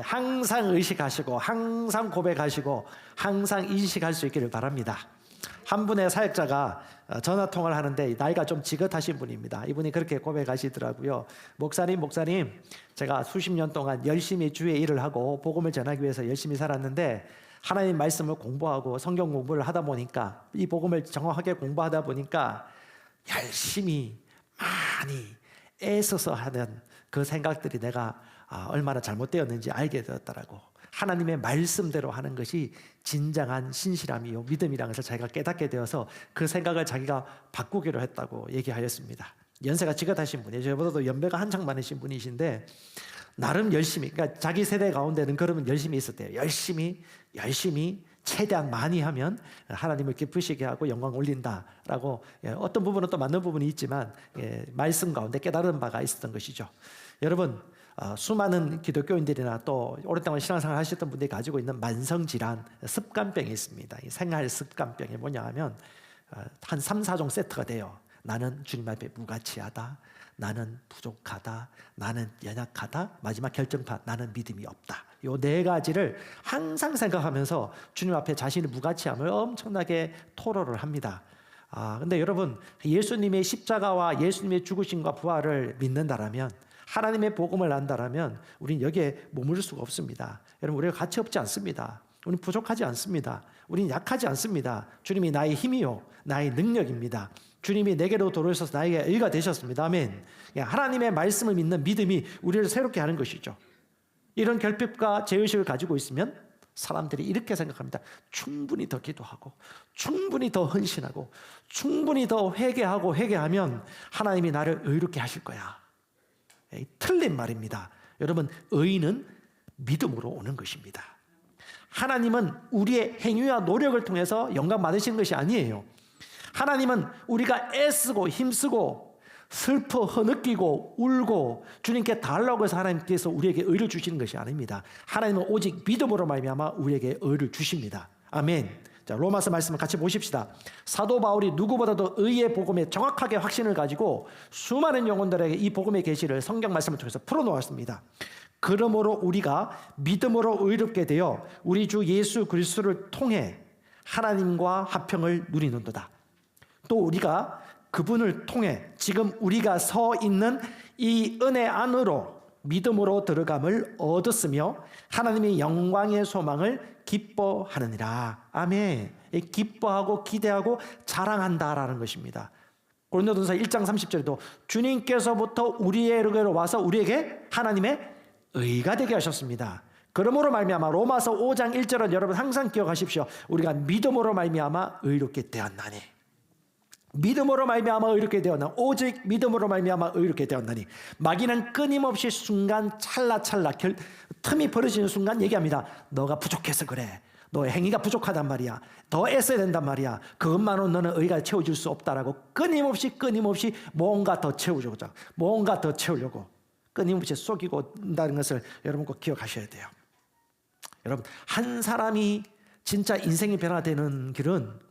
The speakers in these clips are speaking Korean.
항상 의식하시고 항상 고백하시고 항상 인식할 수 있기를 바랍니다. 한 분의 사역자가 전화통화를 하는데 나이가 좀 지긋하신 분입니다. 이분이 그렇게 고백하시더라고요. 목사님 제가 수십 년 동안 열심히 주의 일을 하고 복음을 전하기 위해서 열심히 살았는데 하나님 말씀을 공부하고 성경 공부를 하다 보니까 이 복음을 정확하게 공부하다 보니까 열심히 많이 애써서 하는 그 생각들이 내가 얼마나 잘못되었는지 알게 되었더라고. 하나님의 말씀대로 하는 것이 진정한 신실함이요 믿음이라는 것을 자기가 깨닫게 되어서 그 생각을 자기가 바꾸기로 했다고 얘기하였습니다. 연세가 지긋하신 분이에요. 저보다도 연배가 한창 많으신 분이신데 나름 열심히, 그러니까 자기 세대 가운데는 그러면 열심히 있었대요. 열심히 최대한 많이 하면 하나님을 기쁘시게 하고 영광 올린다라고, 어떤 부분은 또 맞는 부분이 있지만 말씀 가운데 깨달은 바가 있었던 것이죠. 여러분, 수많은 기독교인들이나 또 오랫동안 신앙생활 하셨던 분들이 가지고 있는 만성질환, 습관병이 있습니다. 이 생활 습관병이 뭐냐 하면 한 3, 4종 세트가 돼요. 나는 주님 앞에 무가치하다, 나는 부족하다, 나는 연약하다, 마지막 결정판 나는 믿음이 없다. 요 네 가지를 항상 생각하면서 주님 앞에 자신의 무가치함을 엄청나게 토로를 합니다. 근데 여러분, 예수님의 십자가와 예수님의 죽으심과 부활을 믿는다라면, 하나님의 복음을 안다라면 우리는 여기에 머무를 수가 없습니다. 여러분, 우리가 가치 없지 않습니다. 우리는 부족하지 않습니다. 우리는 약하지 않습니다. 주님이 나의 힘이요 나의 능력입니다. 주님이 내게로 돌아오셔서 나에게 의가 되셨습니다. 아멘. 하나님의 말씀을 믿는 믿음이 우리를 새롭게 하는 것이죠. 이런 결핍과 죄의식을 가지고 있으면 사람들이 이렇게 생각합니다. 충분히 더 기도하고 충분히 더 헌신하고 충분히 더 회개하면 하나님이 나를 의롭게 하실 거야. 틀린 말입니다. 여러분, 의는 믿음으로 오는 것입니다. 하나님은 우리의 행위와 노력을 통해서 영광 받으시는 것이 아니에요. 하나님은 우리가 애쓰고 힘쓰고 슬퍼 흐느끼고 울고 주님께 달라고 해서 하나님께서 우리에게 의를 주시는 것이 아닙니다. 하나님은 오직 믿음으로 말미암아 우리에게 의를 주십니다. 아멘. 자, 로마서 말씀을 같이 보십시다. 사도 바울이 누구보다도 의의 복음에 정확하게 확신을 가지고 수많은 영혼들에게 이 복음의 계시를 성경 말씀을 통해서 풀어놓았습니다. 그러므로 우리가 믿음으로 의롭게 되어 우리 주 예수 그리스도를 통해 하나님과 화평을 누리는도다. 또 우리가 그분을 통해 지금 우리가 서 있는 이 은혜 안으로 믿음으로 들어감을 얻었으며 하나님의 영광의 소망을 기뻐하느니라. 아멘. 기뻐하고 기대하고 자랑한다라는 것입니다. 고린도전서 1장 30절에도 주님께서부터 우리에게로 와서 우리에게 하나님의 의가 되게 하셨습니다. 그러므로 말미암아 로마서 5장 1절은 여러분 항상 기억하십시오. 우리가 믿음으로 말미암아 의롭게 되었나니, 믿음으로 말미암아 의롭게 되었나, 오직 믿음으로 말미암아 의롭게 되었나니. 마귀는 끊임없이 순간 찰나찰나 틈이 벌어지는 순간 얘기합니다. 너가 부족해서 그래. 너의 행위가 부족하단 말이야. 더 애써야 된단 말이야. 그것만으로 너는 의가 채워줄 수 없다라고 끊임없이 뭔가 더 채우려고 끊임없이 속이고 온다는 것을 여러분 꼭 기억하셔야 돼요. 여러분, 한 사람이 진짜 인생이 변화되는 길은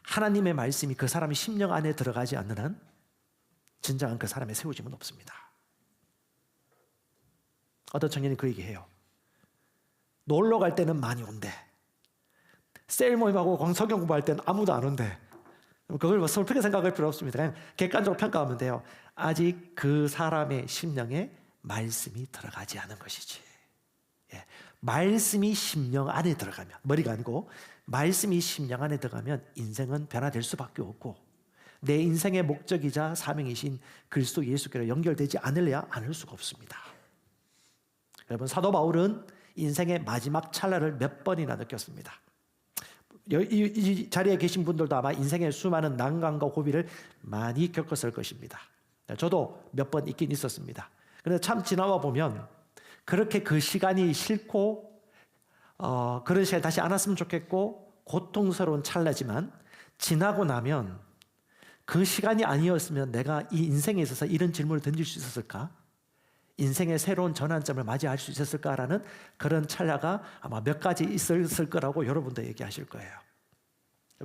하나님의 말씀이 그 사람의 심령 안에 들어가지 않는 한 진정한 그 사람의 세워짐은 없습니다. 어떤 청년이 그 얘기해요. 놀러 갈 때는 많이 온대. 셀 모임하고 성경 공부할 때는 아무도 안 온대. 그걸 슬프게 생각할 필요 없습니다. 그냥 객관적으로 평가하면 돼요. 아직 그 사람의 심령에 말씀이 들어가지 않은 것이지. 말씀이 심령 안에 들어가면, 머리가 아니고 말씀이 심령 안에 들어가면 인생은 변화될 수밖에 없고 내 인생의 목적이자 사명이신 그리스도 예수께로 연결되지 않을 수가 없습니다. 여러분, 사도 바울은 인생의 마지막 찰나를 몇 번이나 느꼈습니다. 이 자리에 계신 분들도 아마 인생의 수많은 난관과 고비를 많이 겪었을 것입니다. 저도 몇 번 있긴 있었습니다. 그런데 참 지나와 보면 그렇게 그 시간이 싫고 그런 시간이 다시 안 왔으면 좋겠고 고통스러운 찰나지만 지나고 나면 그 시간이 아니었으면 내가 이 인생에 있어서 이런 질문을 던질 수 있었을까? 인생의 새로운 전환점을 맞이할 수 있었을까라는 그런 찰나가 아마 몇 가지 있었을 거라고 여러분도 얘기하실 거예요.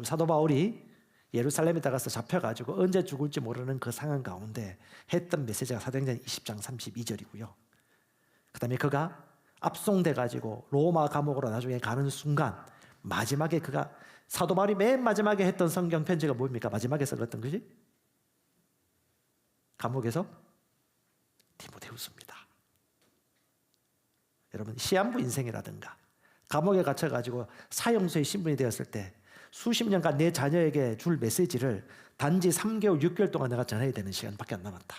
사도 바울이 예루살렘에 가서 잡혀가지고 언제 죽을지 모르는 그 상황 가운데 했던 메시지가 사도행전 20장 32절이고요. 그다음에 그가 압송돼 가지고 로마 감옥으로 나중에 가는 순간 마지막에 그가 사도 바울이 맨 마지막에 했던 성경 편지가 뭡니까? 마지막에 썼던 것이 감옥에서 디모데후서입니다. 여러분 시한부 인생이라든가 감옥에 갇혀가지고 사형수의 신분이 되었을 때 수십 년간 내 자녀에게 줄 메시지를 단지 3개월, 6개월 동안 내가 전해야 되는 시간밖에 안 남았다.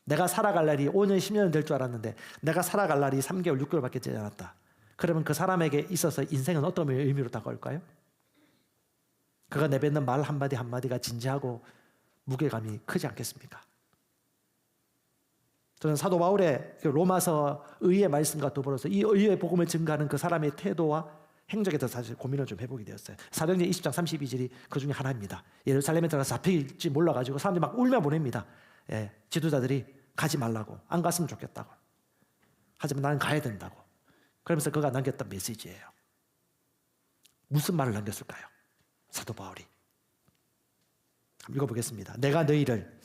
내가 살아갈 날이 5년, 10년은 될 줄 알았는데 내가 살아갈 날이 3개월, 6개월밖에 되지 않았다. 그러면 그 사람에게 있어서 인생은 어떤 의미로 다가올까요? 그가 내뱉는 말 한마디 한마디가 진지하고 무게감이 크지 않겠습니까? 저는 사도 바울의 로마서 의의 말씀과 더불어서 이 의의 복음을 증거하는 그 사람의 태도와 행적에 대해서 사실 고민을 좀 해보게 되었어요. 사도행전 20장 32절이 그 중에 하나입니다. 예루살렘에 들어가서 잡힐지 몰라가지고 사람들이 막 울며 보냅니다. 예, 지도자들이 가지 말라고, 안 갔으면 좋겠다고. 하지만 나는 가야 된다고. 그러면서 그가 남겼던 메시지예요. 무슨 말을 남겼을까요? 사도 바울이. 한번 읽어보겠습니다. 내가 너희를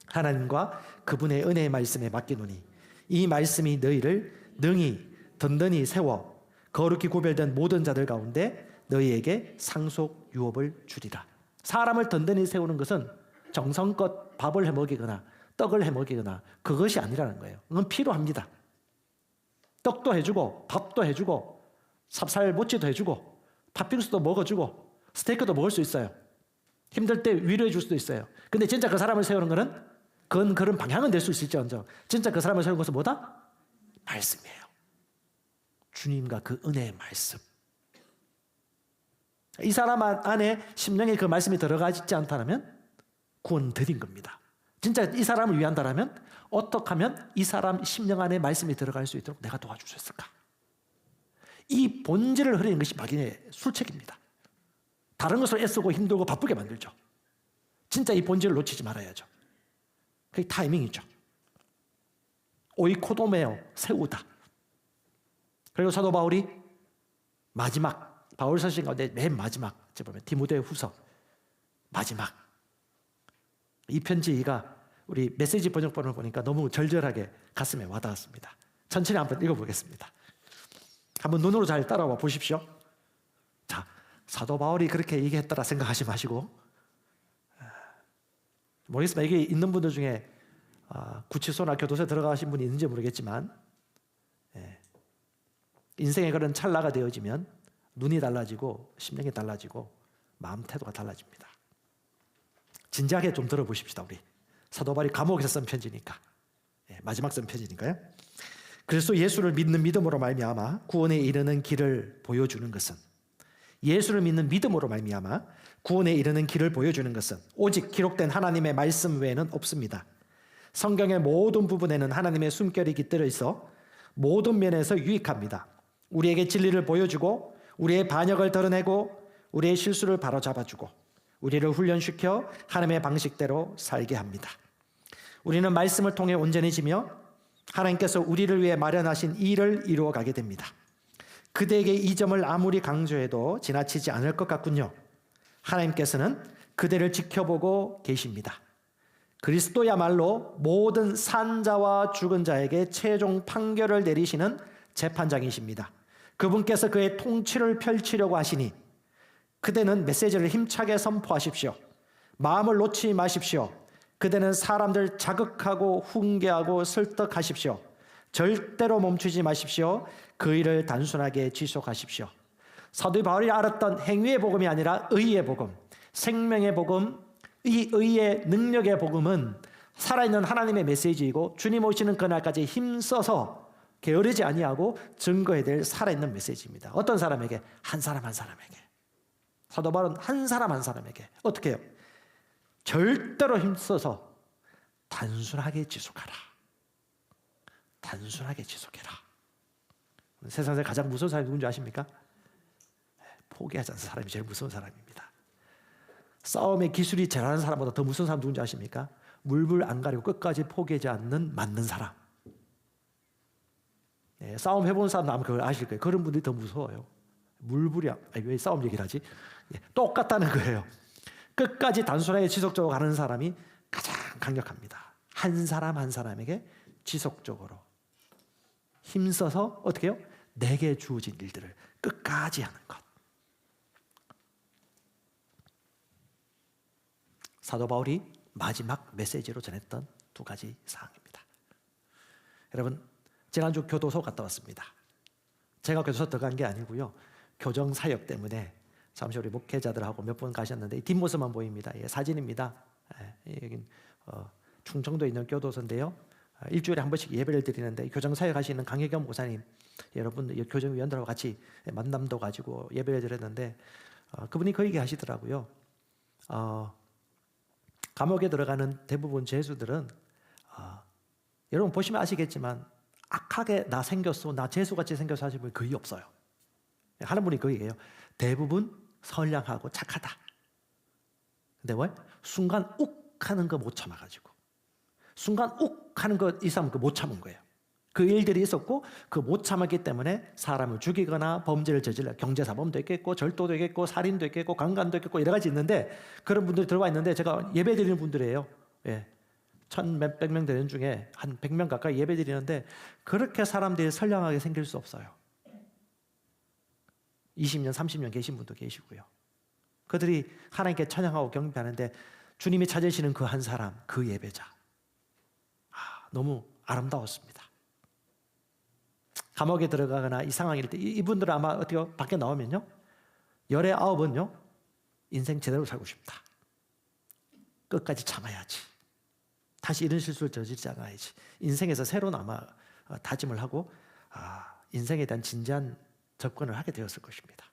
하나님과 그분의 은혜의 말씀에 맡기노니 이 말씀이 너희를 능히 든든히 세워 거룩히 구별된 모든 자들 가운데 너희에게 상속 유업을 주리라. 사람을 든든히 세우는 것은 정성껏 밥을 해먹이거나 떡을 해먹이거나 그것이 아니라는 거예요. 그건 필요합니다. 떡도 해주고 밥도 해주고 삽살 모찌도 해주고 팥빙수도 먹어주고 스테이크도 먹을 수 있어요. 힘들 때 위로해 줄 수도 있어요. 근데 진짜 그 사람을 세우는 거는 그건 그런 방향은 될 수 있을지언정 진짜 그 사람을 세우는 것은 뭐다? 말씀이에요. 주님과 그 은혜의 말씀. 이 사람 안에 심령에 그 말씀이 들어가지 않다면 구원 드린 겁니다. 진짜 이 사람을 위한다면 어떻게 하면 이 사람 심령 안에 말씀이 들어갈 수 있도록 내가 도와줄 수 있을까? 이 본질을 흐리는 것이 마귀의 술책입니다. 다른 것을 애쓰고 힘들고 바쁘게 만들죠. 진짜 이 본질을 놓치지 말아야죠. 그게 타이밍이죠. 오이코도메오, 세우다. 그리고 사도 바울이 마지막 바울 서신 가운데 맨 마지막 보면 디모데후서 마지막 이 편지가 우리 메시지 번역본을 보니까 너무 절절하게 가슴에 와닿았습니다. 천천히 한번 읽어보겠습니다. 한번 눈으로 잘 따라와 보십시오. 자, 사도 바울이 그렇게 얘기했더라 생각하지 마시고 모르겠습니다. 이게 있는 분들 중에 구치소나 교도소에 들어가신 분이 있는지 모르겠지만 인생의 그런 찰나가 되어지면 눈이 달라지고 심령이 달라지고 마음 태도가 달라집니다. 진지하게 좀 들어보십시다. 우리 사도 바울이 감옥에서 쓴 편지니까 마지막 쓴 편지니까요. 그리스도 예수를 믿는 믿음으로 말미암아 구원에 이르는 길을 보여주는 것은 예수를 믿는 믿음으로 말미암아 구원에 이르는 길을 보여주는 것은 오직 기록된 하나님의 말씀 외에는 없습니다. 성경의 모든 부분에는 하나님의 숨결이 깃들어 있어 모든 면에서 유익합니다. 우리에게 진리를 보여주고 우리의 반역을 드러내고 우리의 실수를 바로잡아주고 우리를 훈련시켜 하나님의 방식대로 살게 합니다. 우리는 말씀을 통해 온전해지며 하나님께서 우리를 위해 마련하신 일을 이루어가게 됩니다. 그대에게 이 점을 아무리 강조해도 지나치지 않을 것 같군요. 하나님께서는 그대를 지켜보고 계십니다. 그리스도야말로 모든 산 자와 죽은 자에게 최종 판결을 내리시는 재판장이십니다. 그분께서 그의 통치를 펼치려고 하시니 그대는 메시지를 힘차게 선포하십시오. 마음을 놓지 마십시오. 그대는 사람들 자극하고 훈계하고 설득하십시오. 절대로 멈추지 마십시오. 그 일을 단순하게 지속하십시오. 사도 바울이 알았던 행위의 복음이 아니라 의의 복음, 생명의 복음, 이 의의 능력의 복음은 살아있는 하나님의 메시지이고 주님 오시는 그날까지 힘써서 게으르지 아니하고 증거해야 될 살아있는 메시지입니다. 어떤 사람에게? 한 사람 한 사람에게. 사도 바울은 한 사람 한 사람에게 어떻게 해요? 절대로 힘써서 단순하게 지속하라. 단순하게 지속해라. 세상에서 가장 무서운 사람이 누군지 아십니까? 포기하지 않는 사람이 제일 무서운 사람입니다. 싸움의 기술이 잘하는 사람보다 더 무서운 사람 누군지 아십니까? 물불 안 가리고 끝까지 포기하지 않는 맞는 사람. 싸움 해본 사람도 아마 그걸 아실 거예요. 그런 분들이 더 무서워요. 물불이 왜 싸움 얘기를 하지? 똑같다는 거예요. 끝까지 단순하게 지속적으로 가는 사람이 가장 강력합니다. 한 사람 한 사람에게 지속적으로 힘써서 어떻게 해요? 내게 주어진 일들을 끝까지 하는 것. 사도 바울이 마지막 메시지로 전했던 두 가지 사항입니다. 여러분, 지난주 교도소 갔다 왔습니다. 제가 교도소 들어간 게 아니고요. 교정 사역 때문에 잠시 우리 목회자들하고 몇 분 가셨는데 뒷모습만 보입니다. 예, 사진입니다. 여긴 충청도에 있는 교도소인데요. 일주일에 한 번씩 예배를 드리는데 교정 사역하시는 강혜겸 목사님, 여러분 교정위원들하고 같이 만남도 가지고 예배를 드렸는데 그분이 그 얘기 하시더라고요. 감옥에 들어가는 대부분 죄수들은 여러분 보시면 아시겠지만 악하게 나 생겼어, 나 죄수같이 생겨서 하시는 분이 거의 없어요. 하는 분이 그 얘기예요. 대부분 선량하고 착하다. 근데 왜? 순간 욱 하는 거 못 참아가지고, 순간 욱 하는 거 이 사람은 못 참은 거예요. 그 일들이 있었고 그 못 참았기 때문에 사람을 죽이거나 범죄를 저질러, 경제사범도 있겠고 절도도 있겠고 살인도 있겠고 강간도 있겠고 여러 가지 있는데, 그런 분들이 들어와 있는데 제가 예배 드리는 분들이에요. 예. 1,000몇백 명 되는 중에 한 100명 가까이 예배 드리는데 그렇게 사람들이 선량하게 생길 수 없어요. 20년 30년 계신 분도 계시고요. 그들이 하나님께 찬양하고 경배하는데 주님이 찾으시는 그 한 사람, 그 예배자, 너무 아름다웠습니다. 감옥에 들어가거나 이 상황일 때 이분들은 아마 어떻게 밖에 나오면요, 19은요 인생 제대로 살고 싶다, 끝까지 참아야지, 다시 이런 실수를 저지르지 않아야지, 인생에서 새로운 아마 다짐을 하고 인생에 대한 진지한 접근을 하게 되었을 것입니다.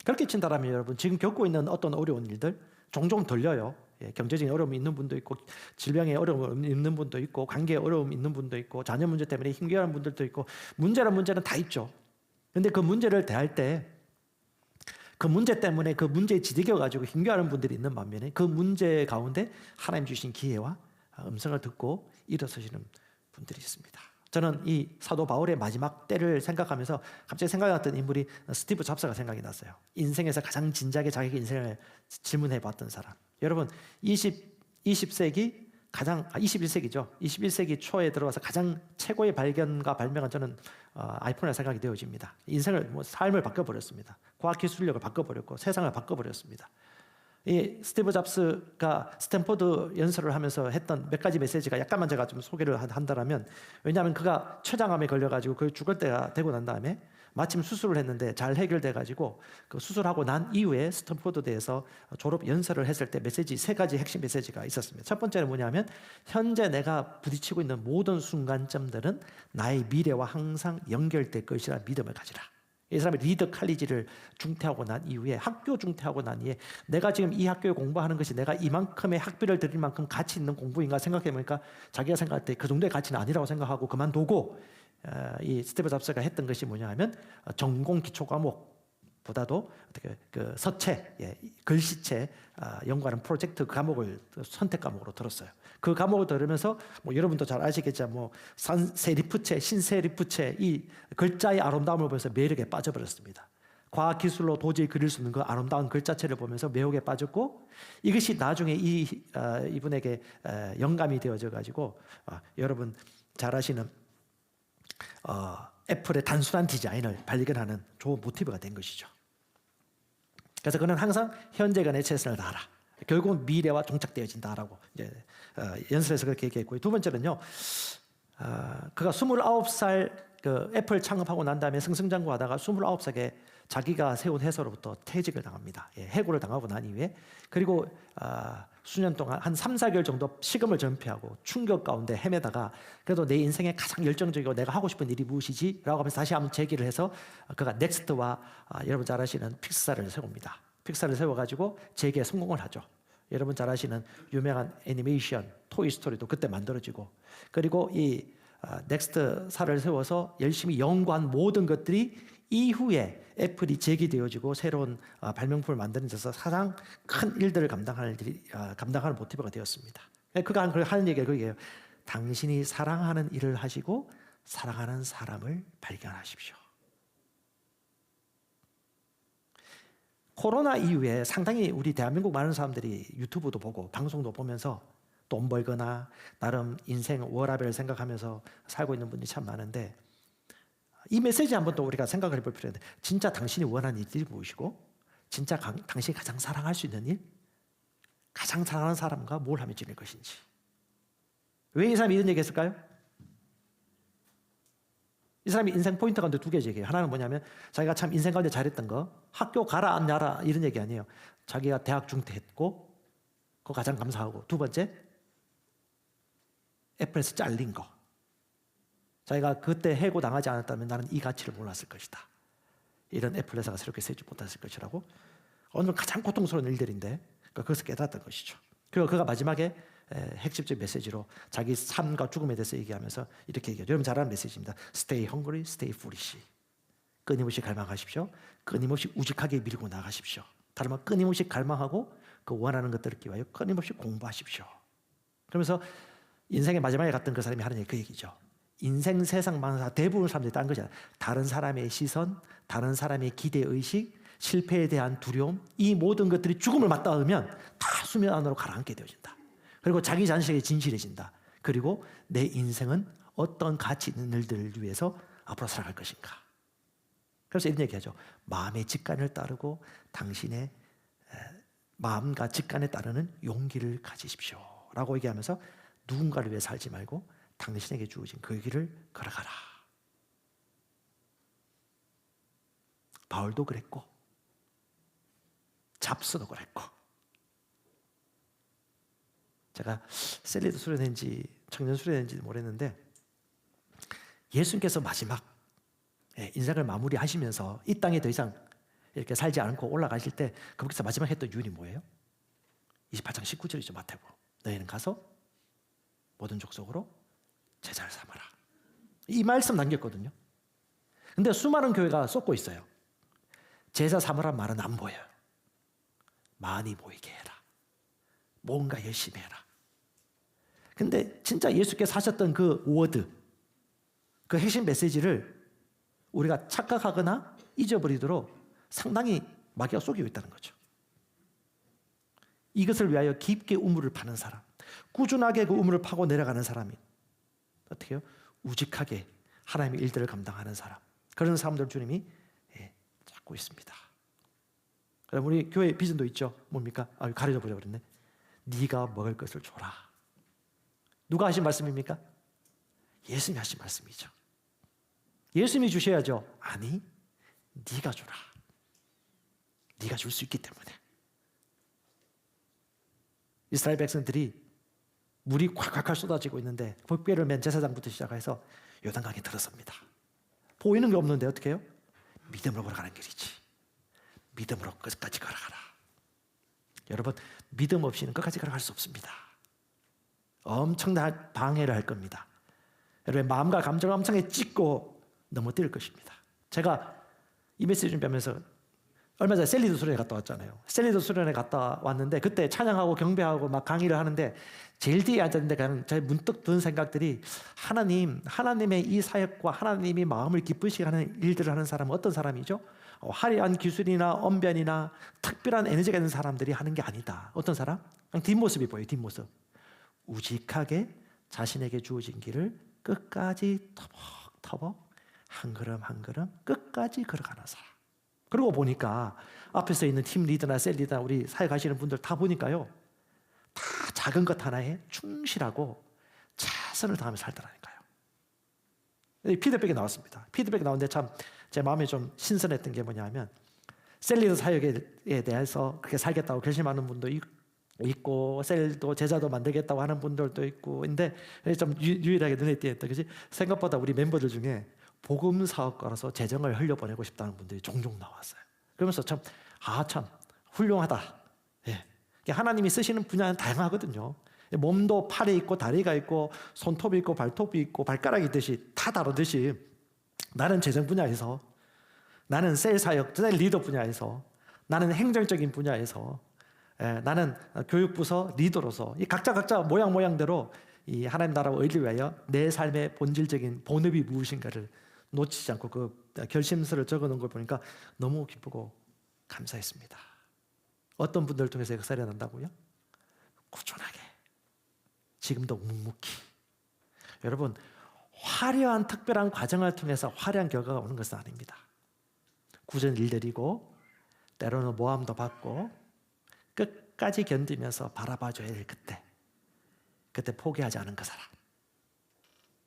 그렇게 친다라면 여러분, 지금 겪고 있는 어떤 어려운 일들 종종 들려요. 경제적인 어려움이 있는 분도 있고, 질병에 어려움이 있는 분도 있고, 관계에 어려움이 있는 분도 있고, 자녀 문제 때문에 힘겨운 분들도 있고, 문제는 다 있죠. 그런데 그 문제를 대할 때 그 문제 때문에 그 문제에 지대겨가지고 힘겨워하는 분들이 있는 반면에 그 문제 가운데 하나님 주신 기회와 음성을 듣고 일어서시는 분들이 있습니다. 저는 이 사도 바울의 마지막 때를 생각하면서 갑자기 생각났던 인물이 스티브 잡스가 생각이 났어요. 인생에서 가장 진지하게 자기 인생을 질문해 봤던 사람. 여러분, 20세기 가장 21세기죠. 21세기 초에 들어와서 가장 최고의 발견과 발명은 저는 아이폰이라 생각이 되어집니다. 인생을 삶을 바꿔버렸습니다. 과학기술력을 바꿔버렸고 세상을 바꿔버렸습니다. 이 스티브 잡스가 스탠포드 연설을 하면서 했던 몇 가지 메시지가 약간만 제가 좀 소개를 한다면, 왜냐하면 그가 췌장암에 걸려가지고 그 죽을 때가 되고 난 다음에 마침 수술을 했는데 잘 해결돼가지고 그 수술하고 난 이후에 스탠포드대에서 졸업 연설을 했을 때 메시지, 세 가지 핵심 메시지가 있었습니다. 첫 번째는 뭐냐면, 현재 내가 부딪히고 있는 모든 순간점들은 나의 미래와 항상 연결될 것이라 믿음을 가지라. 이 사람이 리더 칼리지를 중퇴하고 난 이후에, 학교 중퇴하고 난 이후에 내가 지금 이 학교에 공부하는 것이 내가 이만큼의 학비를 들일 만큼 가치 있는 공부인가 생각해보니까 자기가 생각할 때 그 정도의 가치는 아니라고 생각하고 그만두고, 이 스티브 잡스가 했던 것이 뭐냐 하면 전공 기초 과목보다도 어떻게 그 서체, 글씨체 연구하는 프로젝트 과목을 선택 과목으로 들었어요. 그 과목을 들으면서 여러분도 잘 아시겠지만 산세리프체, 신세리프체, 이 글자의 아름다움을 보면서 매력에 빠져버렸습니다. 과학 기술로 도저히 그릴 수 없는 그 아름다운 글자체를 보면서 매혹에 빠졌고, 이것이 나중에 이분에게 영감이 되어져 가지고 여러분 잘 아시는 애플의 단순한 디자인을 발견하는 좋은 모티브가 된 것이죠. 그래서 그는 항상 현재가 내 최선을 다하라, 결국은 미래와 종착되어진다라고 이제 연설에서 그렇게 얘기했고요. 두 번째는요, 그가 29살 그 애플 창업하고 난 다음에 승승장구하다가 29살에 자기가 세운 회사로부터 퇴직을 당합니다. 해고를 당하고 난 이후에, 그리고 수년 동안 한 3, 4개월 정도 식음을 전폐하고 충격 가운데 헤매다가 그래도 내 인생에 가장 열정적이고 내가 하고 싶은 일이 무엇이지? 라고 하면서 다시 한번 제기를 해서 그가 넥스트와 여러분 잘 아시는 픽사를 세웁니다. 픽사를 세워가지고 재기에 성공을 하죠. 여러분 잘 아시는 유명한 애니메이션 토이스토리도 그때 만들어지고, 그리고 이 넥스트사를 세워서 열심히 연구한 모든 것들이 이후에 애플이 재기되어지고 새로운 발명품을 만드는 데서 가장 큰 일들을 감당하는 모티브가 되었습니다. 그가 하는 얘기가 그게요. 당신이 사랑하는 일을 하시고 사랑하는 사람을 발견하십시오. 코로나 이후에 상당히 우리 대한민국 많은 사람들이 유튜브도 보고 방송도 보면서 돈 벌거나 나름 인생 워라밸을 생각하면서 살고 있는 분들이 참 많은데, 이 메시지 한번 또 우리가 생각을 해볼 필요가 있는데, 진짜 당신이 원하는 일들이 무엇이고, 진짜 당신이 가장 사랑할 수 있는 일, 가장 사랑하는 사람과 뭘 하며 지낼 것인지. 왜 이 사람이 이런 얘기 했을까요? 이 사람이 인생 포인트 가운데 두 개지 얘기해요. 하나는 뭐냐면 자기가 참 인생 가운데 잘했던 거, 학교 가라 안 가라 이런 얘기 아니에요. 자기가 대학 중퇴했고 그거 가장 감사하고, 두 번째 애플에서 잘린 거, 자기가 그때 해고 당하지 않았다면 나는 이 가치를 몰랐을 것이다. 이런 애플 회사가 새롭게 세지 못했을 것이라고. 오늘 가장 고통스러운 일들인데 그것을 깨달았던 것이죠. 그리고 그가 마지막에 핵심적 메시지로 자기 삶과 죽음에 대해서 얘기하면서 이렇게 얘기해요. 여러분 잘 아는 메시지입니다. Stay hungry, stay foolish. 끊임없이 갈망하십시오. 끊임없이 우직하게 밀고 나가십시오. 다른 말 끊임없이 갈망하고 그 원하는 것들을 기하여 끊임없이 공부하십시오. 그러면서 인생의 마지막에 갔던 그 사람이 하는 얘기, 그 얘기죠. 인생 세상 만사 대부분 사람들이 딴 거잖아요. 다른 사람의 시선, 다른 사람의 기대의식, 실패에 대한 두려움, 이 모든 것들이 죽음을 맞닿으면 다 수면 안으로 가라앉게 되어진다. 그리고 자기 자신에게 진실해진다. 그리고 내 인생은 어떤 가치 있는 일들을 위해서 앞으로 살아갈 것인가. 그래서 이런 얘기하죠. 마음의 직관을 따르고 당신의 마음과 직관에 따르는 용기를 가지십시오 라고 얘기하면서 누군가를 위해 살지 말고 당신에게 주어진 그 길을 걸어가라. 바울도 그랬고 잡스도 그랬고, 제가 셀리도 수련회인지 청년 수련회인지 모르겠는데 예수님께서 마지막 인생을 마무리하시면서 이 땅에 더 이상 이렇게 살지 않고 올라가실 때 그분께서 마지막 했던 유언이 뭐예요? 28장 19절이죠. 마태복음. 너희는 가서 모든 족속으로 제자를 삼아라. 이 말씀 남겼거든요. 근데 수많은 교회가 쏟고 있어요. 제자 삼으란 말은 안 보여요. 많이 모이게 해라. 뭔가 열심히 해라. 근데 진짜 예수께서 하셨던 그 워드, 그 핵심 메시지를 우리가 착각하거나 잊어버리도록 상당히 마귀가 속이고 있다는 거죠. 이것을 위하여 깊게 우물을 파는 사람, 꾸준하게 그 우물을 파고 내려가는 사람이 어떻게 해요? 우직하게 하나님의 일들을 감당하는 사람, 그런 사람들 주님이 찾고 있습니다. 그럼 우리 교회 비전도 있죠. 뭡니까? 가려져 버렸네. 네가 먹을 것을 줘라. 누가 하신 말씀입니까? 예수님이 하신 말씀이죠. 예수님이 주셔야죠. 아니, 네가 주라. 네가 줄 수 있기 때문에. 이스라엘 백성들이 물이 콸콸콸 쏟아지고 있는데 법궤를 맨 제사장부터 시작해서 요단강에 들어섭니다. 보이는 게 없는데 어떻게 해요? 믿음으로 걸어가는 길이지. 믿음으로 끝까지 걸어가라. 여러분, 믿음 없이는 끝까지 걸어갈 수 없습니다. 엄청난 방해를 할 겁니다. 여러분의 마음과 감정을 엄청나게 찢고 넘어뜨릴 것입니다. 제가 이 메시지 준비하면서 얼마 전에 셀리도 수련회 갔다 왔잖아요. 셀리도 수련회 갔다 왔는데 그때 찬양하고 경배하고 막 강의를 하는데 제일 뒤에 앉았는데 그냥 제 문득 든 생각들이, 하나님의 이 사역과 하나님이 마음을 기쁘시게 하는 일들을 하는 사람은 어떤 사람이죠? 화려한 기술이나 언변이나 특별한 에너지가 있는 사람들이 하는 게 아니다. 어떤 사람? 그냥 뒷모습이 보여요. 뒷모습. 우직하게 자신에게 주어진 길을 끝까지 터벅터벅 한 걸음 한 걸음 끝까지 걸어가는 사람. 그러고 보니까 앞에서 있는 팀 리더나 셀 리더나 우리 사역하시는 분들 다 보니까요, 다 작은 것 하나에 충실하고 최선을 다하며 살더라니까요. 피드백이 나왔습니다. 피드백이 나오는데 참 제 마음에 좀 신선했던 게 뭐냐면, 셀 리더 사역에 대해서 그렇게 살겠다고 결심하는 분도 있고 셀도 제자도 만들겠다고 하는 분들도 있고, 근데 좀 유일하게 눈에 띄었던 것이 생각보다 우리 멤버들 중에 복음 사업가로서 재정을 흘려보내고 싶다는 분들이 종종 나왔어요. 그러면서 참 훌륭하다. 예. 하나님이 쓰시는 분야는 다양하거든요. 몸도 팔에 있고 다리가 있고 손톱이 있고 발톱이 있고 발가락이 있듯이 다 다르듯이, 나는 재정 분야에서, 나는 셀 사역, 셀 리더 분야에서, 나는 행정적인 분야에서, 나는 교육부서 리더로서 이 각자 모양대로 이 하나님 나라와 의를 위하여 내 삶의 본질적인 본업이 무엇인가를 놓치지 않고 그 결심서를 적어놓은 걸 보니까 너무 기쁘고 감사했습니다. 어떤 분들을 통해서 역사를 난다고요? 꾸준하게, 지금도 묵묵히. 여러분, 화려한 특별한 과정을 통해서 화려한 결과가 오는 것은 아닙니다. 굳은 일들이고 때로는 모함도 받고 끝까지 견디면서 바라봐줘야 될 그때 포기하지 않은 그 사람,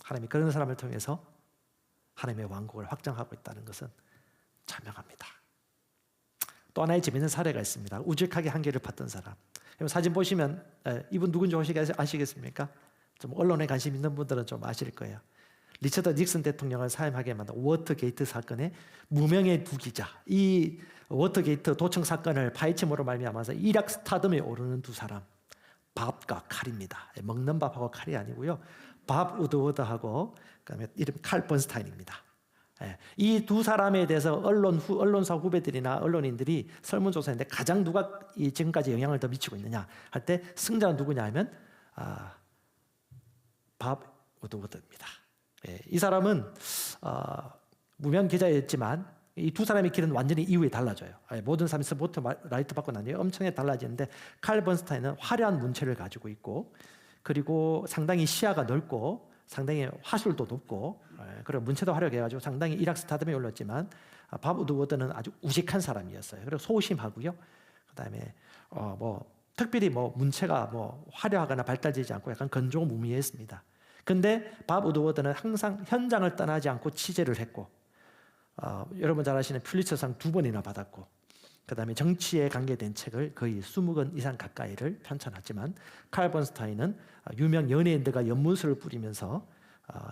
하나님이 그런 사람을 통해서 하나님의 왕국을 확장하고 있다는 것은 자명합니다. 또 하나의 재미있는 사례가 있습니다. 우직하게 한계를 팠던 사람. 사진 보시면 이분 누군지 혹시 아시겠습니까? 좀 언론에 관심 있는 분들은 좀 아실 거예요. 리처드 닉슨 대통령을 사임하게 만든 워터게이트 사건의 무명의 두 기자. 이 워터게이트 도청 사건을 파헤침으로 말미암아서 일약 스타덤에 오르는 두 사람, 밥과 칼입니다. 먹는 밥하고 칼이 아니고요. 밥 우드워드하고 그다음에 이름 칼 번스타인입니다. 이 두 사람에 대해서 언론사 후배들이나 언론인들이 설문조사했는데 가장 누가 지금까지 영향을 더 미치고 있느냐 할 때 승자는 누구냐 하면 밥 우드워드입니다. 이 사람은 무명 기자였지만 이 두 사람의 길은 완전히 이후에 달라져요. 모든 사람이 스포트라이트 받고 난 뒤에 엄청나게 달라지는데 칼 번스타인은 화려한 문체를 가지고 있고 그리고 상당히 시야가 넓고 상당히 화술도 높고 그리고 문체도 화려해가지고 상당히 일약 스타덤에 올랐지만 밥 우드워드는 아주 우직한 사람이었어요. 그리고 소심하고요. 그다음에 특별히 문체가 화려하거나 발달되지 않고 약간 건조무미했습니다. 근데 밥 우드워드는 항상 현장을 떠나지 않고 취재를 했고 여러분 잘 아시는 퓰리처상 2번이나 받았고 그다음에 정치에 관계된 책을 거의 20권 이상 가까이를 편찬했지만 칼 번스타인은 유명 연예인들과 연문서를 뿌리면서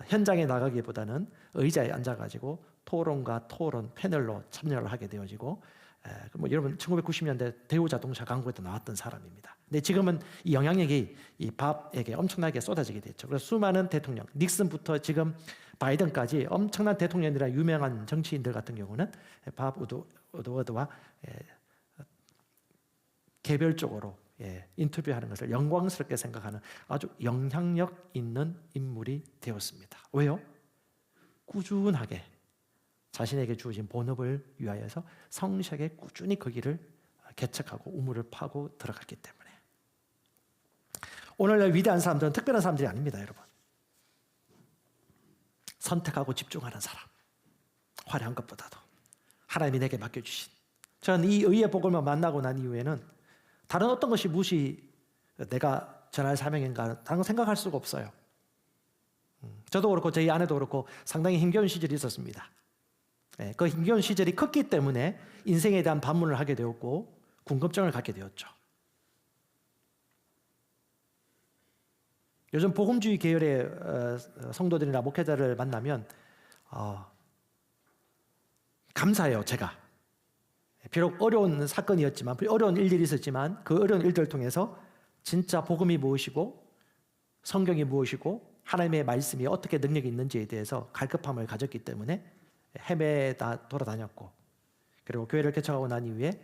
현장에 나가기보다는 의자에 앉아가지고 토론과 토론 패널로 참여를 하게 되어지고 여러분 1990년대 대우자동차 광고에도 나왔던 사람입니다. 근데 지금은 이 영향력이 이 밥에게 엄청나게 쏟아지게 됐죠. 그래서 수많은 대통령, 닉슨부터 지금 바이든까지 엄청난 대통령이나 유명한 정치인들 같은 경우는 밥 우드워드와 개별적으로 인터뷰하는 것을 영광스럽게 생각하는 아주 영향력 있는 인물이 되었습니다. 왜요? 꾸준하게 자신에게 주어진 본업을 위하여서 성실하게 꾸준히 그 길을 개척하고 우물을 파고 들어갔기 때문에 오늘날 위대한 사람들은 특별한 사람들이 아닙니다. 여러분, 선택하고 집중하는 사람, 화려한 것보다도 하나님이 내게 맡겨주신, 저는 이 의의 복음을 만나고 난 이후에는 다른 어떤 것이 무엇이 내가 전할 사명인가 다른 거 생각할 수가 없어요. 저도 그렇고 저희 아내도 그렇고 상당히 힘겨운 시절이 있었습니다. 그 힘겨운 시절이 컸기 때문에 인생에 대한 반문을 하게 되었고 궁금증을 갖게 되었죠. 요즘 복음주의 계열의 성도들이나 목회자를 만나면 감사해요. 제가 비록 어려운 사건이었지만 어려운 일들이 있었지만 그 어려운 일들을 통해서 진짜 복음이 무엇이고 성경이 무엇이고 하나님의 말씀이 어떻게 능력이 있는지에 대해서 갈급함을 가졌기 때문에 헤매다 돌아다녔고 그리고 교회를 개척하고 난 이후에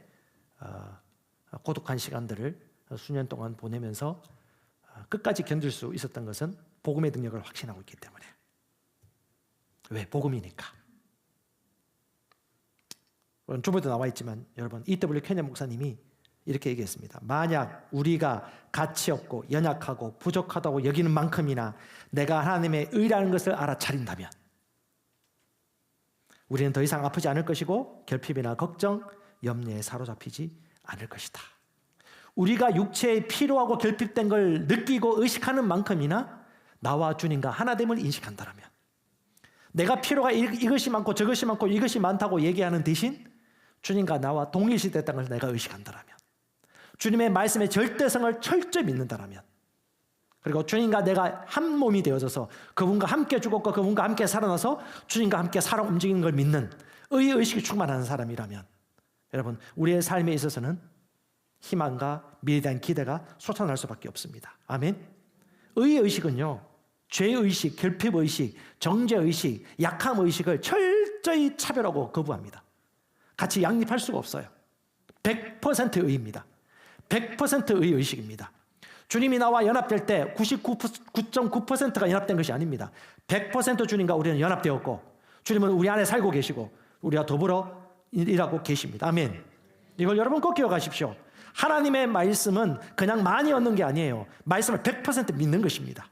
고독한 시간들을 수년 동안 보내면서 끝까지 견딜 수 있었던 것은 복음의 능력을 확신하고 있기 때문에. 왜? 복음이니까. 주보에도 나와 있지만 여러분 E.W. 케년 목사님이 이렇게 얘기했습니다. 만약 우리가 가치 없고 연약하고 부족하다고 여기는 만큼이나 내가 하나님의 의라는 것을 알아차린다면 우리는 더 이상 아프지 않을 것이고 결핍이나 걱정, 염려에 사로잡히지 않을 것이다. 우리가 육체에 필요하고 결핍된 걸 느끼고 의식하는 만큼이나 나와 주님과 하나됨을 인식한다면 내가 필요가 이것이 많고 저것이 많고 이것이 많다고 얘기하는 대신 주님과 나와 동일시됐다는 것을 내가 의식한다면 주님의 말씀의 절대성을 철저히 믿는다면 그리고 주님과 내가 한 몸이 되어져서 그분과 함께 죽었고 그분과 함께 살아나서 주님과 함께 살아 움직이는 걸 믿는 의식이 충만한 사람이라면 여러분 우리의 삶에 있어서는 희망과 미래에 대한 기대가 솟아날 수밖에 없습니다. 아멘. 의식은요 죄의식, 결핍의식, 정죄의식, 약함의식을 철저히 차별하고 거부합니다. 같이 양립할 수가 없어요. 100% 의입니다. 100% 의식입니다. 주님이 나와 연합될 때 99.9%가 연합된 것이 아닙니다. 100% 주님과 우리는 연합되었고 주님은 우리 안에 살고 계시고 우리와 더불어 일하고 계십니다. 아멘. 이걸 여러분 꼭 기억하십시오. 하나님의 말씀은 그냥 많이 얻는 게 아니에요. 말씀을 100% 믿는 것입니다.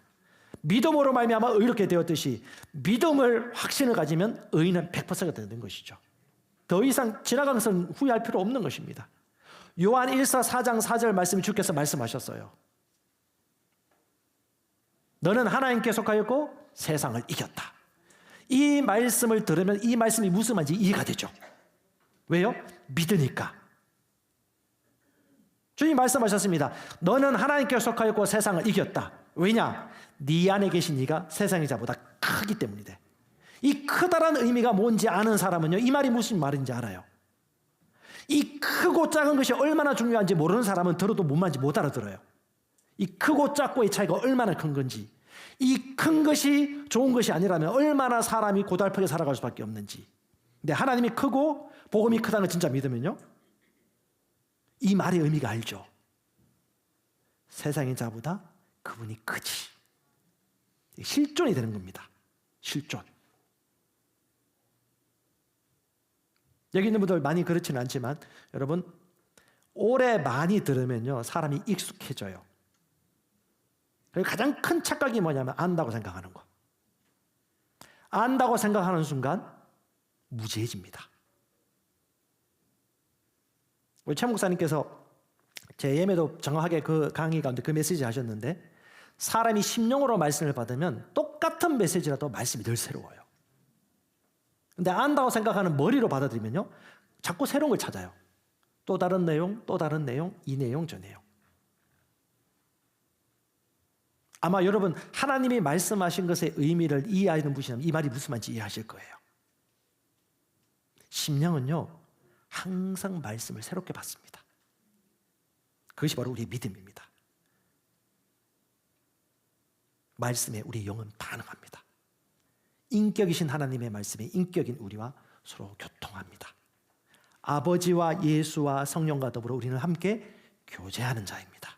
믿음으로 말미암아 의롭게 되었듯이 믿음을 확신을 가지면 의인은 100%가 되는 것이죠. 더 이상 지나간 것은 후회할 필요 없는 것입니다. 요한 1서 4장 4절 말씀이 주께서 말씀하셨어요. 너는 하나님께 속하였고 세상을 이겼다. 이 말씀을 들으면 이 말씀이 무슨 말인지 이해가 되죠. 왜요? 믿으니까. 주님 말씀하셨습니다. 너는 하나님께 속하였고 세상을 이겼다. 왜냐? 네 안에 계신 네가 세상의 자보다 크기 때문이다. 이 크다라는 의미가 뭔지 아는 사람은요, 이 말이 무슨 말인지 알아요. 이 크고 작은 것이 얼마나 중요한지 모르는 사람은 들어도 뭔 말인지 못 알아들어요. 이 크고 작고의 차이가 얼마나 큰 건지, 이 큰 것이 좋은 것이 아니라면 얼마나 사람이 고달프게 살아갈 수밖에 없는지. 근데 하나님이 크고 복음이 크다는 걸 진짜 믿으면요, 이 말의 의미가 알죠. 세상의 자보다 그분이 크지. 실존이 되는 겁니다. 실존. 여기 있는 분들 많이 그렇지는 않지만 여러분, 오래 많이 들으면요 사람이 익숙해져요. 가장 큰 착각이 뭐냐면 안다고 생각하는 거. 안다고 생각하는 순간 무지해집니다. 우리 최 목사님께서 제 예매도 정확하게 그 강의 가운데 그 메시지 하셨는데, 사람이 심령으로 말씀을 받으면 똑같은 메시지라도 말씀이 늘 새로워요. 근데 안다고 생각하는 머리로 받아들이면요 자꾸 새로운 걸 찾아요. 또 다른 내용, 또 다른 내용, 이 내용, 저 내용. 아마 여러분 하나님이 말씀하신 것의 의미를 이해하는 분이라면 이 말이 무슨 말인지 이해하실 거예요. 심령은요 항상 말씀을 새롭게 받습니다. 그것이 바로 우리의 믿음입니다. 말씀에 우리의 영은 반응합니다. 인격이신 하나님의 말씀에 인격인 우리와 서로 교통합니다. 아버지와 예수와 성령과 더불어 우리는 함께 교제하는 자입니다.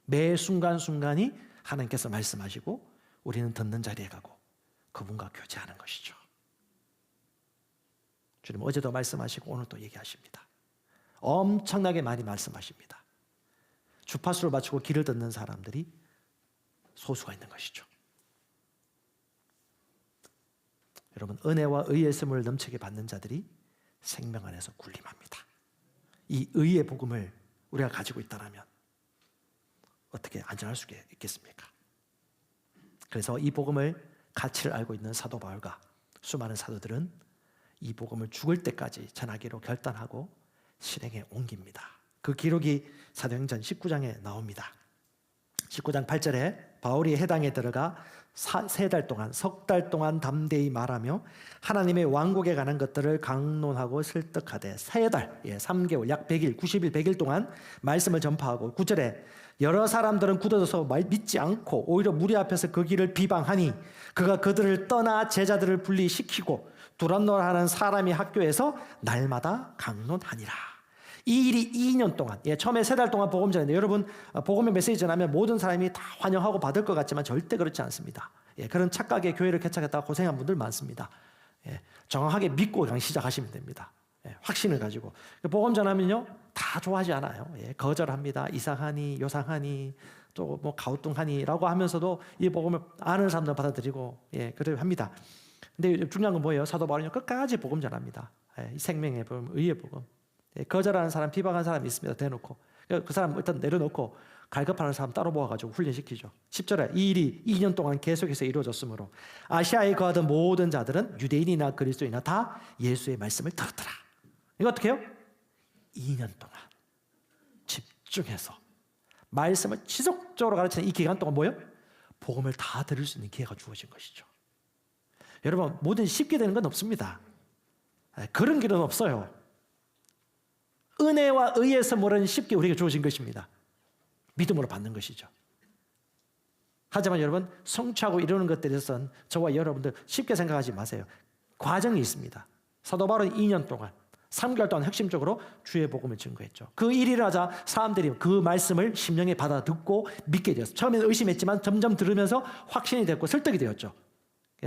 매 순간순간이 하나님께서 말씀하시고 우리는 듣는 자리에 가고 그분과 교제하는 것이죠. 주님 어제도 말씀하시고 오늘도 얘기하십니다. 엄청나게 많이 말씀하십니다. 주파수를 맞추고 귀를 듣는 사람들이 소수가 있는 것이죠. 여러분, 은혜와 의의 샘을 넘치게 받는 자들이 생명 안에서 군림합니다. 이 의의 복음을 우리가 가지고 있다면 어떻게 안전할 수 있겠습니까? 그래서 이 복음을 가치를 알고 있는 사도 바울과 수많은 사도들은 이 복음을 죽을 때까지 전하기로 결단하고 실행에 옮깁니다. 그 기록이 사도행전 19장에 나옵니다. 19장 8절에 바울이 해당에 들어가 석 달 동안 담대히 말하며 하나님의 왕국에 관한 것들을 강론하고 설득하되 3달, 3개월, 약 100일, 90일, 100일 동안 말씀을 전파하고 9절에 여러 사람들은 굳어져서 믿지 않고 오히려 무리 앞에서 그 길을 비방하니 그가 그들을 떠나 제자들을 분리시키고 두란노라하는 사람이 학교에서 날마다 강론하니라. 이 일이 2년 동안, 처음에 3달 동안 복음 전했는데 여러분 복음의 메시지 전하면 모든 사람이 다 환영하고 받을 것 같지만 절대 그렇지 않습니다. 그런 착각의 교회를 개척했다가 고생한 분들 많습니다. 정확하게 믿고 그냥 시작하시면 됩니다. 확신을 가지고 복음 전하면요 다 좋아하지 않아요. 거절합니다. 이상하니 요상하니 또 뭐 가우뚱하니라고 하면서도 이 복음을 아는 사람들 받아들이고 그렇게 합니다. 근데 중요한 건 뭐예요? 사도 바울은요 끝까지 복음 전합니다. 이 생명의 복음, 의의 복음. 거절하는 사람, 비방하는 사람이 있습니다. 대놓고. 그 사람 일단 내려놓고 갈급하는 사람 따로 모아가지고 훈련시키죠. 10절에 이 일이 2년 동안 계속해서 이루어졌으므로 아시아에 거하던 모든 자들은 유대인이나 그리스도인이나 다 예수의 말씀을 들었더라. 이거 어떻게 해요? 2년 동안 집중해서 말씀을 지속적으로 가르치는 이 기간 동안 뭐예요? 복음을 다 들을 수 있는 기회가 주어진 것이죠. 여러분 뭐든 쉽게 되는 건 없습니다. 그런 길은 없어요. 은혜와 의의 선물은 쉽게 우리에게 주어진 것입니다. 믿음으로 받는 것이죠. 하지만 여러분 성취하고 이루는 것들에 있어서는 저와 여러분들 쉽게 생각하지 마세요. 과정이 있습니다. 사도 바울은 2년 동안 3개월 동안 핵심적으로 주의 복음을 증거했죠. 그 일이 일어나자 사람들이 그 말씀을 심령에 받아 듣고 믿게 되었어요. 처음에는 의심했지만 점점 들으면서 확신이 됐고 설득이 되었죠.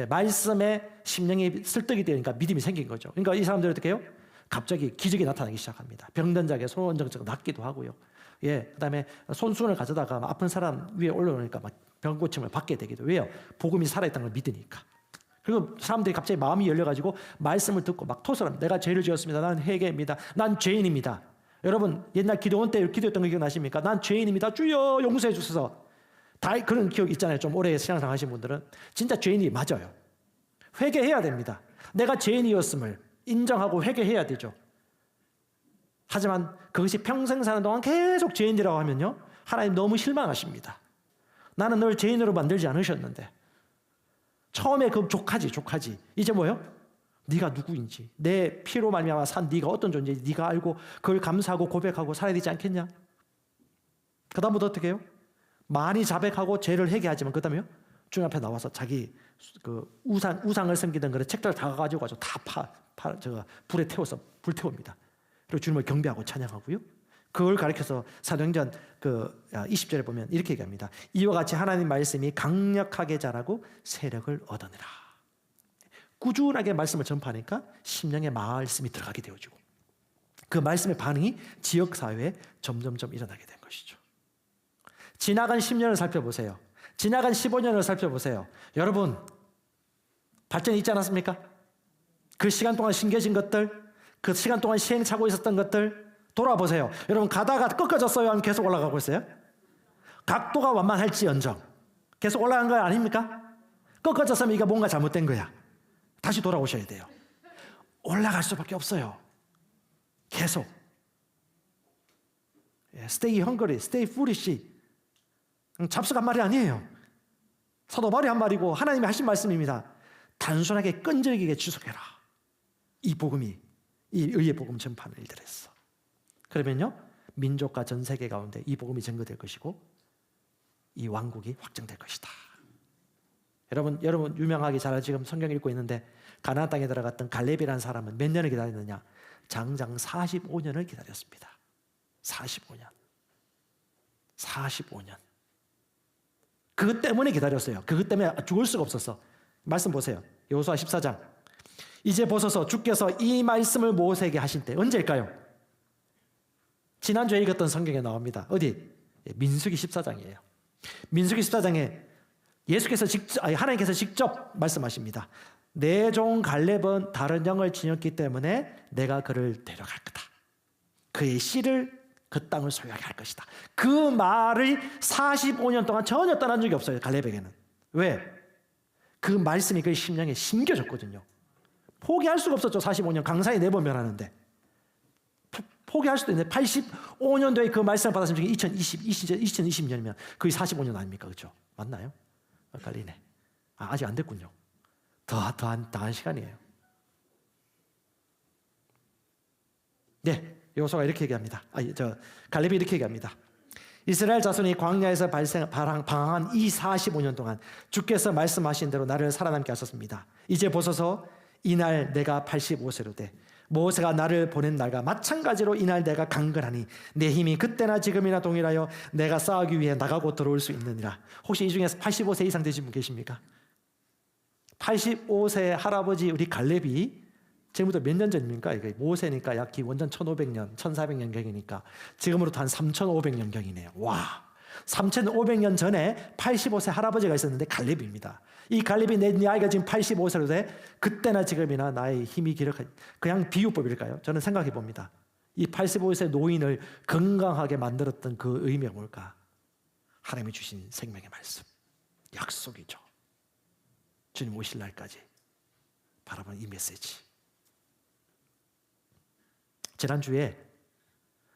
말씀에 심령이 설득이 되니까 믿음이 생긴 거죠. 그러니까 이 사람들이 어떻게 해요? 갑자기 기적이 나타나기 시작합니다. 병든 자에게 손 얹어서 낫기도 하고요. 그다음에 손수건을 가져다가 아픈 사람 위에 올려놓으니까 막 병 고침을 받게 되기도. 왜요? 복음이 살아있다는 걸 믿으니까. 그리고 사람들이 갑자기 마음이 열려가지고 말씀을 듣고 막 토설합니다. 내가 죄를 지었습니다. 난 회개입니다. 난 죄인입니다. 여러분 옛날 기도원 때 기도했던 거 기억나십니까? 난 죄인입니다. 주여 용서해 주소서. 다 그런 기억 있잖아요. 좀 오래 신앙생활 하신 분들은. 진짜 죄인이 맞아요. 회개해야 됩니다. 내가 죄인이었음을 인정하고 회개해야 되죠. 하지만 그것이 평생 사는 동안 계속 죄인이라고 하면요, 하나님 너무 실망하십니다. 나는 널 죄인으로 만들지 않으셨는데. 처음에 그 족하지. 이제 뭐예요? 네가 누구인지, 내 피로 말미암아 산 네가 어떤 존재인지 네가 알고 그걸 감사하고 고백하고 살아야 되지 않겠냐? 그 다음부터 어떻게 해요? 많이 자백하고 죄를 회개하지만 그 다음에요, 주님 앞에 나와서 자기 그 우상을 섬기던 그런 책들 다 가지고 다 불에 태워서 불태웁니다. 그리고 주님을 경배하고 찬양하고요. 그걸 가리켜서 사도행전 20절에 보면 이렇게 얘기합니다. 이와 같이 하나님 말씀이 강력하게 자라고 세력을 얻으니라. 꾸준하게 말씀을 전파하니까 심령의 말씀이 들어가게 되어지고 그 말씀의 반응이 지역사회에 점점점 일어나게 된 것이죠. 지나간 10년을 살펴보세요. 지나간 15년을 살펴보세요. 여러분 발전이 있지 않았습니까? 그 시간 동안 심겨진 것들, 그 시간 동안 시행착오 있었던 것들 돌아보세요. 여러분 가다가 꺾어졌어요? 아니면 계속 올라가고 있어요? 각도가 완만할지언정 계속 올라간 거 아닙니까? 꺾어졌으면 이게 뭔가 잘못된 거야. 다시 돌아오셔야 돼요. 올라갈 수밖에 없어요. 계속. Stay hungry, stay foolish. 잡수가 한 말이 아니에요. 사도 바울이 한 말이고 하나님이 하신 말씀입니다. 단순하게 끈질기게 지속해라. 이 복음이, 이 의의 복음 전파는 일들했어. 그러면요, 민족과 전 세계 가운데 이 복음이 증거될 것이고 이 왕국이 확정될 것이다. 여러분 유명하게 잘 지금 성경 읽고 있는데 가나안 땅에 들어갔던 갈렙이라는 사람은 몇 년을 기다렸느냐? 장장 45년을 기다렸습니다. 45년. 그것 때문에 기다렸어요. 그것 때문에 죽을 수가 없었어. 말씀 보세요. 여호수아 14장. 이제 보소서 주께서 이 말씀을 모세에게 하신 때 언제일까요? 지난주에 읽었던 성경에 나옵니다. 어디? 민수기 14장이에요. 민수기 14장에 하나님께서 직접 말씀하십니다. 내 종 갈렙은 다른 영을 지녔기 때문에 내가 그를 데려갈 거다. 그의 씨를 그 땅을 소유하게 할 것이다. 그 말을 45년 동안 전혀 떠난 적이 없어요. 갈렙에게는. 왜? 그 말씀이 그의 심령에 심겨졌거든요. 포기할 수가 없었죠. 45년 강사에 내보면 하는데 포기할 수도 있는데 85년도에 그 말씀을 받았으면 2020년이면 거의 45년 아닙니까? 그렇죠? 맞나요? 헷갈리네. 아직 안 됐군요. 더한 시간이에요. 네, 여호수아가 이렇게 얘기합니다. 갈렙이 이렇게 얘기합니다. 이스라엘 자손이 광야에서 방황한 이 45년 동안 주께서 말씀하신 대로 나를 살아남게 하셨습니다. 이제 보소서 이날 내가 85세로 돼 모세가 나를 보낸 날과 마찬가지로 이날 내가 강건하니 내 힘이 그때나 지금이나 동일하여 내가 싸우기 위해 나가고 들어올 수 있느니라. 혹시 이 중에서 85세 이상 되신 분 계십니까? 85세 할아버지 우리 갈렙이 지금부터 몇 년 전입니까? 이게 모세니까 약 기원전 1500년, 1400년경이니까 지금으로부터 한 3500년경이네요. 와, 3500년 전에 85세 할아버지가 있었는데 갈렙입니다. 이 갈렙이 내 나이가 지금 85세로 돼 그때나 지금이나 나의 힘이 기록한 그냥 비유법일까요? 저는 생각해 봅니다. 이 85세 노인을 건강하게 만들었던 그 의미가 뭘까? 하나님이 주신 생명의 말씀, 약속이죠. 주님 오실 날까지 바라보는 이 메시지. 지난주에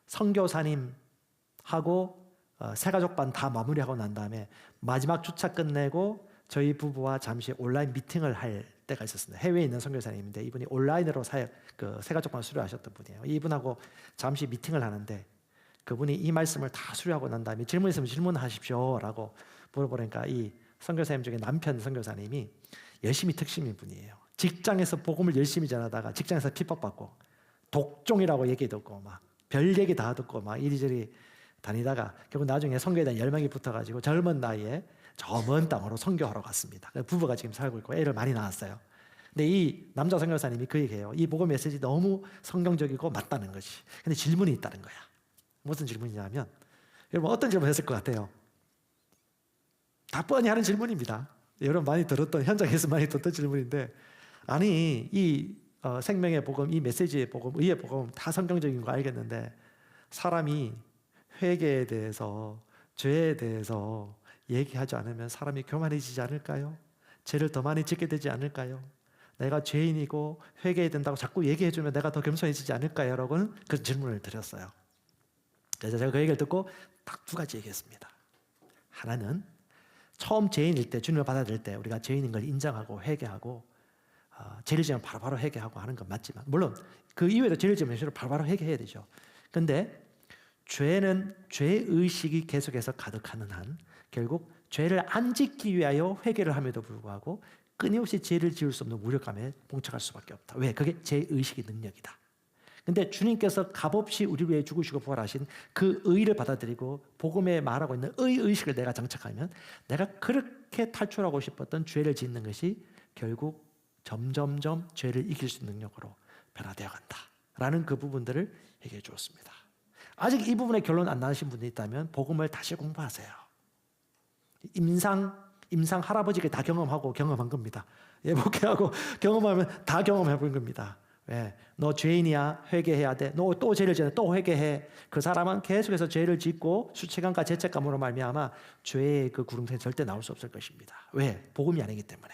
선교사님하고 새가족반 다 마무리하고 난 다음에 마지막 주차 끝내고 저희 부부와 잠시 온라인 미팅을 할 때가 있었습니다. 해외에 있는 선교사님인데 이분이 온라인으로 새가족반 수료하셨던 분이에요. 이분하고 잠시 미팅을 하는데 그분이 이 말씀을 다 수료하고 난 다음에 질문 있으면 질문하십시오라고 물어보니까 이 선교사님 중에 남편 선교사님이 열심히 특심인 분이에요. 직장에서 복음을 열심히 전하다가 직장에서 핍박받고 독종이라고 얘기 듣고 막 별 얘기 다 듣고 막 이리저리 다니다가 결국 나중에 선교에 대한 열망이 붙어가지고 젊은 나이에 저 먼 땅으로 선교하러 갔습니다. 부부가 지금 살고 있고 애를 많이 낳았어요. 근데 이 남자 선교사님이 그 얘기해요. 이 복음 메시지 너무 성경적이고 맞다는 것이. 근데 질문이 있다는 거야. 무슨 질문이냐면 여러분 어떤 질문 했을 것 같아요? 다 뻔히 하는 질문입니다. 여러분 많이 들었던, 현장에서 많이 듣던 질문인데, 아니 이 생명의 복음, 이 메시지의 복음, 의의 복음 다 성경적인 거 알겠는데 사람이 회개에 대해서, 죄에 대해서 얘기하지 않으면 사람이 교만해지지 않을까요? 죄를 더 많이 짓게 되지 않을까요? 내가 죄인이고 회개해야 된다고 자꾸 얘기해주면 내가 더 겸손해지지 않을까요? 라고는 그 질문을 드렸어요. 그래서 제가 그 얘기를 듣고 딱 두 가지 얘기했습니다. 하나는 처음 죄인일 때, 주님을 받아들일 때 우리가 죄인인 걸 인정하고 회개하고 죄를 지으면 바로바로 회개하고 하는 건 맞지만, 물론 그 이후에도 죄를 지으면 바로바로 회개해야 되죠. 근데 죄는 죄의식이 계속해서 가득하는 한 결국 죄를 안 짓기 위하여 회개를 함에도 불구하고 끊임없이 죄를 지을 수 없는 무력감에 봉착할 수밖에 없다. 왜? 그게 죄의식의 능력이다. 근데 주님께서 값없이 우리를 위해 죽으시고 부활하신 그 의를 받아들이고 복음에 말하고 있는 의의식을 내가 장착하면 내가 그렇게 탈출하고 싶었던 죄를 짓는 것이 결국 점점점 죄를 이길 수 있는 능력으로 변화되어 간다라는 그 부분들을 얘기해 주었습니다. 아직 이 부분에 결론 안 나신 분이 있다면 복음을 다시 공부하세요. 임상 할아버지가 다 경험한 겁니다. 예, 목회하고 경험하면 다 경험해 본 겁니다. 왜? 너 죄인이야, 회개해야 돼. 너 또 죄를 지어 또 회개해. 그 사람은 계속해서 죄를 짓고 수치감과 죄책감으로 말미암아 죄의 그 구름통에 절대 나올 수 없을 것입니다. 왜? 복음이 아니기 때문에.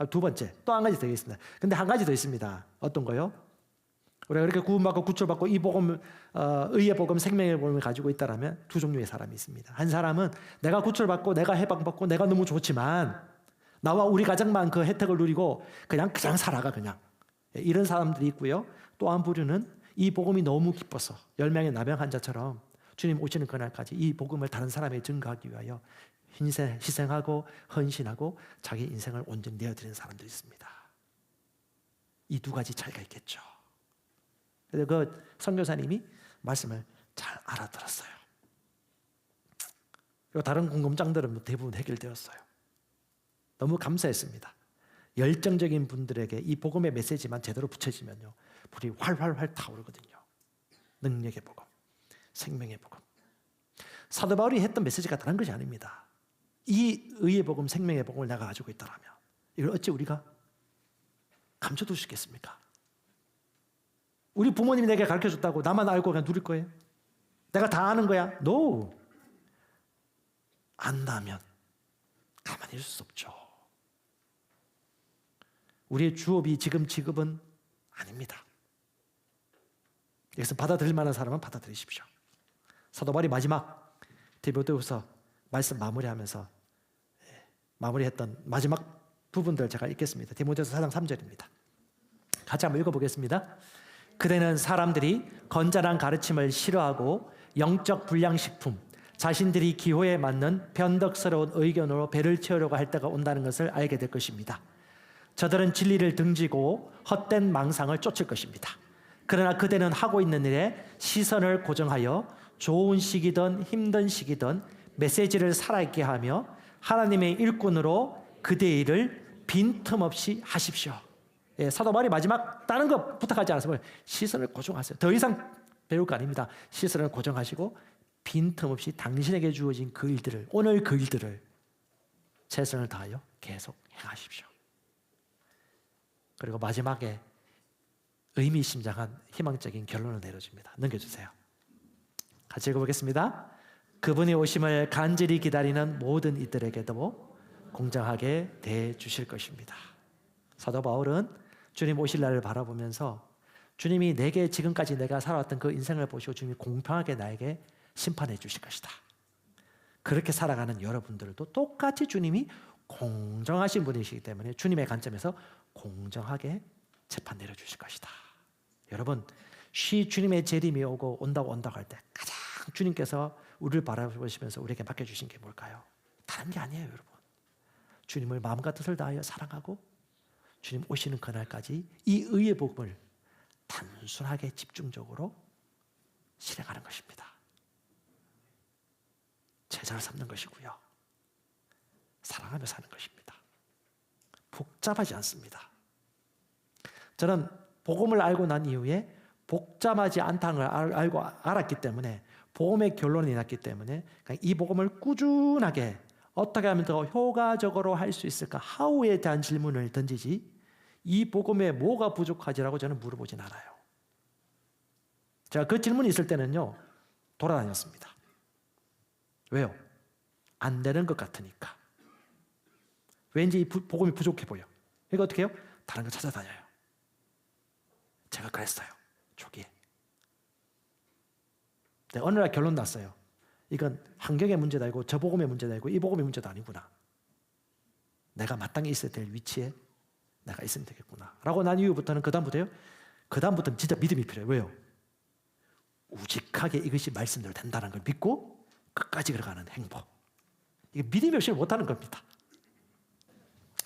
두 번째, 또 한 가지 더 있습니다. 근데 한 가지 더 있습니다. 어떤 거요? 우리가 그렇게 구원받고 구출받고 이 복음, 의의 복음, 생명의 복음을 가지고 있다라면 두 종류의 사람이 있습니다. 한 사람은 내가 구출받고 내가 해방받고 내가 너무 좋지만 나와 우리 가정만 그 혜택을 누리고 그냥 살아가 그냥. 이런 사람들이 있고요. 또 한 부류는 이 복음이 너무 기뻐서 10명의 나병 환자처럼 주님 오시는 그날까지 이 복음을 다른 사람에게 증거하기 위하여 희생하고 헌신하고 자기 인생을 온전히 내어드리는 사람들이 있습니다. 이 두 가지 차이가 있겠죠. 그래서 그 선교사님이 말씀을 잘 알아들었어요. 그리고 다른 궁금증들은 대부분 해결되었어요. 너무 감사했습니다. 열정적인 분들에게 이 복음의 메시지만 제대로 붙여지면요, 불이 활활활 타오르거든요. 능력의 복음, 생명의 복음. 사도 바울이 했던 메시지가 다른 것이 아닙니다. 이 의의 복음, 생명의 복음을 내가 가지고 있다면 이걸 어찌 우리가 감춰둘 수 있겠습니까? 우리 부모님이 내게 가르쳐줬다고 나만 알고 그냥 누릴 거예요? 내가 다 아는 거야? No. 안다면 가만히 있을 수 없죠. 우리의 주업이 지금 직업은 아닙니다. 여기서 받아들일 만한 사람은 받아들이십시오. 사도 바울이 마지막 디모데후서 말씀 마무리하면서 마무리했던 마지막 부분들 제가 읽겠습니다. 디모데후서 4장 3절입니다. 같이 한번 읽어보겠습니다. 그대는 사람들이 건전한 가르침을 싫어하고 영적 불량식품, 자신들이 기호에 맞는 변덕스러운 의견으로 배를 채우려고 할 때가 온다는 것을 알게 될 것입니다. 저들은 진리를 등지고 헛된 망상을 쫓을 것입니다. 그러나 그대는 하고 있는 일에 시선을 고정하여 좋은 시기든 힘든 시기든 메시지를 살아있게 하며 하나님의 일꾼으로 그대의 일을 빈틈없이 하십시오. 예, 사도 바울이 마지막 다른 거 부탁하지 않았으면 시선을 고정하세요. 더 이상 배울 거 아닙니다. 시선을 고정하시고 빈틈없이 당신에게 주어진 그 일들을, 오늘 그 일들을 최선을 다하여 계속 행하십시오. 그리고 마지막에 의미심장한 희망적인 결론을 내려줍니다. 넘겨주세요. 같이 읽어보겠습니다. 그분이 오심을 간절히 기다리는 모든 이들에게도 공정하게 대해주실 것입니다. 사도 바울은 주님 오실 날을 바라보면서 주님이 내게 지금까지 내가 살아왔던 그 인생을 보시고 주님이 공평하게 나에게 심판해 주실 것이다. 그렇게 살아가는 여러분들도 똑같이 주님이 공정하신 분이시기 때문에 주님의 관점에서 공정하게 재판 내려주실 것이다. 여러분, 주님의 재림이 온다고 할 때 가장 주님께서 우리를 바라보시면서 우리에게 맡겨주신 게 뭘까요? 다른 게 아니에요, 여러분. 주님을 마음과 뜻을 다하여 사랑하고 주님 오시는 그날까지 이 의의 복음을 단순하게 집중적으로 실행하는 것입니다. 제자를 삼는 것이고요. 사랑하며 사는 것입니다. 복잡하지 않습니다. 저는 복음을 알고 난 이후에 복잡하지 않다는 걸 알았기 때문에 복음의 결론이 났기 때문에 이 복음을 꾸준하게 어떻게 하면 더 효과적으로 할 수 있을까? 하우에 대한 질문을 던지지 이 복음에 뭐가 부족하지라고 저는 물어보진 않아요. 제가 그 질문이 있을 때는요, 돌아다녔습니다. 왜요? 안 되는 것 같으니까. 왠지 이 복음이 부족해 보여. 그러니까 어떻게 해요? 다른 거 찾아다녀요. 제가 그랬어요. 초기에. 네, 어느 날 결론 났어요. 이건 환경의 문제도 아니고 저 복음의 문제도 아니고 이 복음의 문제도 아니구나. 내가 마땅히 있어야 될 위치에 내가 있으면 되겠구나. 라고 난 이후부터는 그다음부터는 진짜 믿음이 필요해요. 왜요? 우직하게 이것이 말씀대로 된다는 걸 믿고 끝까지 걸어가는 행복. 이게 믿음이 없이 못하는 겁니다.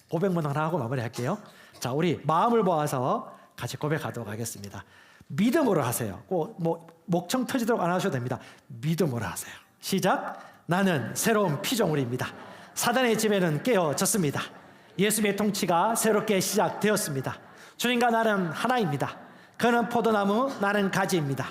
고백문 하나 하고 마무리할게요. 자, 우리 마음을 모아서 같이 고백하도록 하겠습니다. 믿음으로 하세요. 꼭 목청 터지도록 안 하셔도 됩니다. 믿음으로 하세요. 시작. 나는 새로운 피조물입니다. 사단의 지배는 깨어졌습니다. 예수님의 통치가 새롭게 시작되었습니다. 주님과 나는 하나입니다. 그는 포도나무, 나는 가지입니다.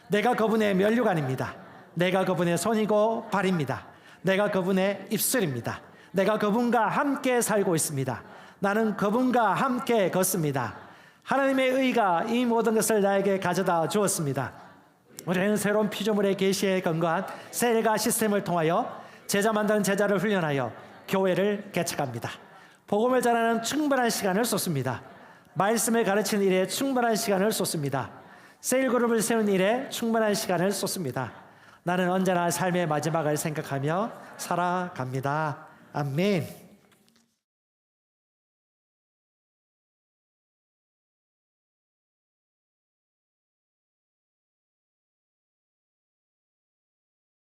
내가 그분의 면류관입니다. 내가 그분의 손이고 발입니다. 내가 그분의 입술입니다. 내가 그분과 함께 살고 있습니다. 나는 그분과 함께 걷습니다. 하나님의 의가 이 모든 것을 나에게 가져다 주었습니다. 우리는 새로운 피조물의 계시에 근거한 셀과 시스템을 통하여 제자 만드는 제자를 훈련하여 교회를 개척합니다. 복음을 전하는 충분한 시간을 쏟습니다. 말씀을 가르치는 일에 충분한 시간을 쏟습니다. 셀그룹을 세운 일에 충분한 시간을 쏟습니다. 나는 언제나 삶의 마지막을 생각하며 살아갑니다. 아멘.